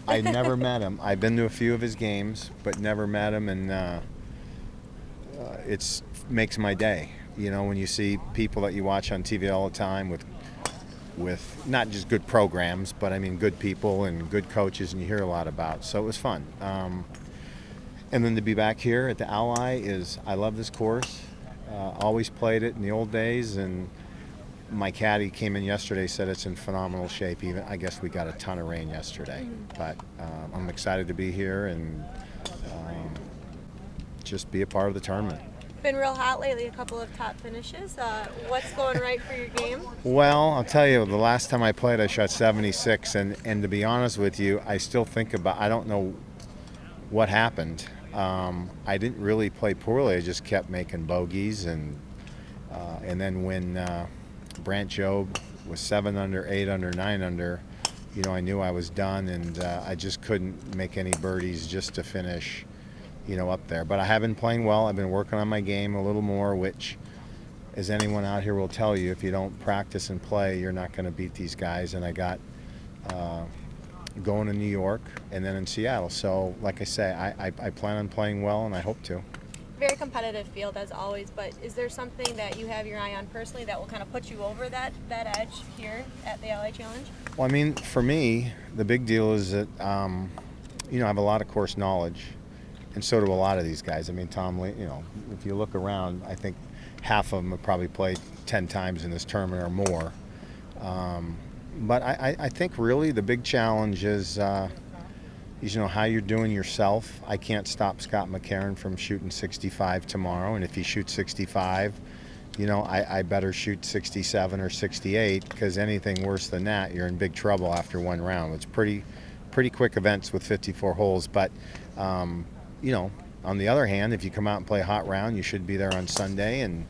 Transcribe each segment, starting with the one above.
I never met him. I've been to a few of his games, but never met him, and it's makes my day. You know, when you see people that you watch on TV all the time with not just good programs, but I mean good people and good coaches, and you hear a lot about. So it was fun. And then to be back here at the Ally I love this course. Always played it in the old days, and my caddy came in yesterday, said it's in phenomenal shape. Even I guess we got a ton of rain yesterday, but I'm excited to be here and just be a part of the tournament. Been real hot lately, a couple of top finishes. What's going right for your game? Well, I'll tell you, the last time I played, I shot 76, and to be honest with you, I still think about. I don't know what happened. I didn't really play poorly. I just kept making bogeys, and then when Brant Jobe was 7 under, 8 under, 9 under, you know, I knew I was done, and I just couldn't make any birdies just to finish, you know, up there. But I have been playing well. I've been working on my game a little more, which, as anyone out here will tell you, if you don't practice and play, you're not going to beat these guys. And I got going to New York and then in Seattle. So, like I say, I plan on playing well, and I hope to. Very competitive field as always, but is there something that you have your eye on personally that will kind of put you over that edge here at the LA Challenge? Well, I mean, for me, the big deal is that, you know, I have a lot of course knowledge, and so do a lot of these guys. I mean, Tom Lee, you know, if you look around, I think half of them have probably played 10 times in this tournament or more. But I think really the big challenge is, you know, how you're doing yourself. I can't stop Scott McCarron from shooting 65 tomorrow, and if he shoots 65, you know, I better shoot 67 or 68, because anything worse than that, you're in big trouble after one round. It's pretty quick events with 54 holes, but you know, on the other hand, if you come out and play a hot round, you should be there on Sunday, and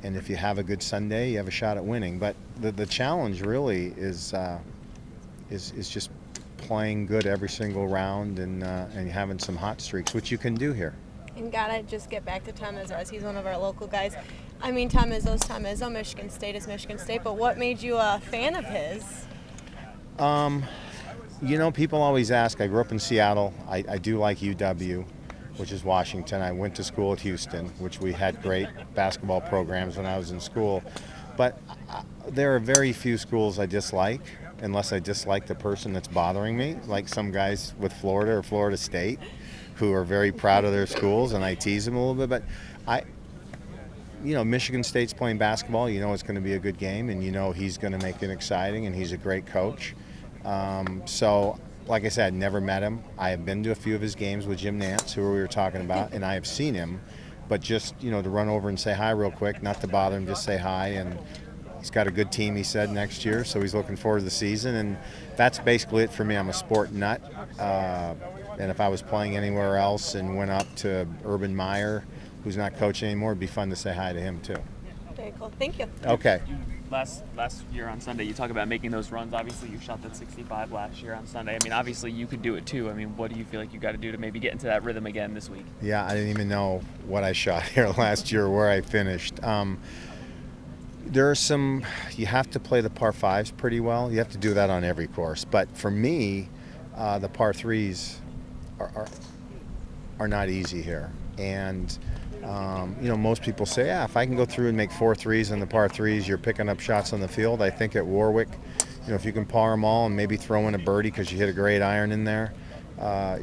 if you have a good Sunday, you have a shot at winning. But the challenge really is just playing good every single round and having some hot streaks, which you can do here. And gotta just get back to Tom Izzo, as he's one of our local guys. I mean, Tom Izzo's Tom Izzo, Michigan State is Michigan State, but what made you a fan of his? You know, people always ask. I grew up in Seattle. I do like UW, which is Washington. I went to school at Houston, which we had great basketball programs when I was in school. But there are very few schools I dislike, unless I dislike the person that's bothering me, like some guys with Florida or Florida State who are very proud of their schools, and I tease them a little bit. But you know, Michigan State's playing basketball. You know it's going to be a good game, and you know he's going to make it exciting, and he's a great coach. So, like I said, never met him. I have been to a few of his games with Jim Nantz, who we were talking about, and I have seen him. But just, you know, to run over and say hi real quick, not to bother him, just say hi. And he's got a good team, he said, next year, so he's looking forward to the season. And that's basically it for me. I'm a sport nut. And if I was playing anywhere else and went up to Urban Meyer, who's not coaching anymore, it'd be fun to say hi to him, too. Very cool. Thank you. Okay. Last year on Sunday, you talk about making those runs. Obviously, you shot that 65 last year on Sunday. I mean, obviously, you could do it too. I mean, what do you feel like you got to do to maybe get into that rhythm again this week? Yeah, I didn't even know what I shot here last year or where I finished. There are some, you have to play the par fives pretty well. You have to do that on every course. But for me, the par threes are not easy here. And you know, most people say, yeah, if I can go through and make 4 threes in the par threes, you're picking up shots on the field. I think at Warwick, you know, if you can par them all and maybe throw in a birdie because you hit a great iron in there,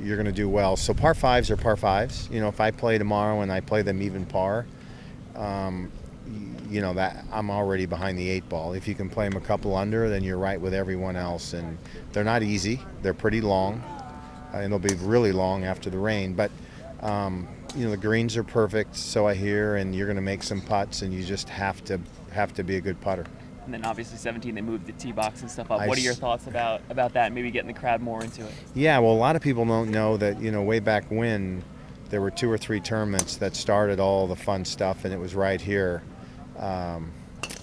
you're going to do well. So par fives are par fives. You know, if I play tomorrow and I play them even par, you know, that I'm already behind the 8 ball. If you can play them a couple under, then you're right with everyone else. And they're not easy. They're pretty long, and they'll be really long after the rain. But you know, the greens are perfect, so I hear, and you're going to make some putts, and you just have to be a good putter. And then obviously 17, they moved the tee box and stuff up. What are your thoughts about that and maybe getting the crowd more into it? Yeah, well, a lot of people don't know that, you know, way back when there were 2 or 3 tournaments that started all the fun stuff, and it was right here,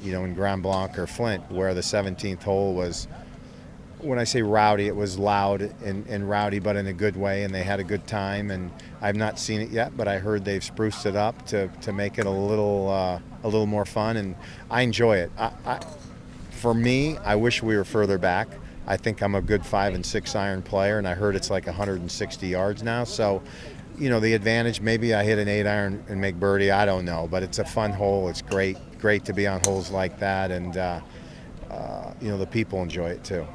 you know, in Grand Blanc or Flint, where the 17th hole was, when I say rowdy, it was loud and rowdy, but in a good way, and they had a good time. And I've not seen it yet, but I heard they've spruced it up to make it a little more fun, and I enjoy it. For me, I wish we were further back, I think I'm a good 5 and 6 iron player, and I heard it's like 160 yards now. So, the advantage, maybe I hit an 8 iron and make birdie. I don't know, but it's a fun hole. It's great to be on holes like that, and the people enjoy it too.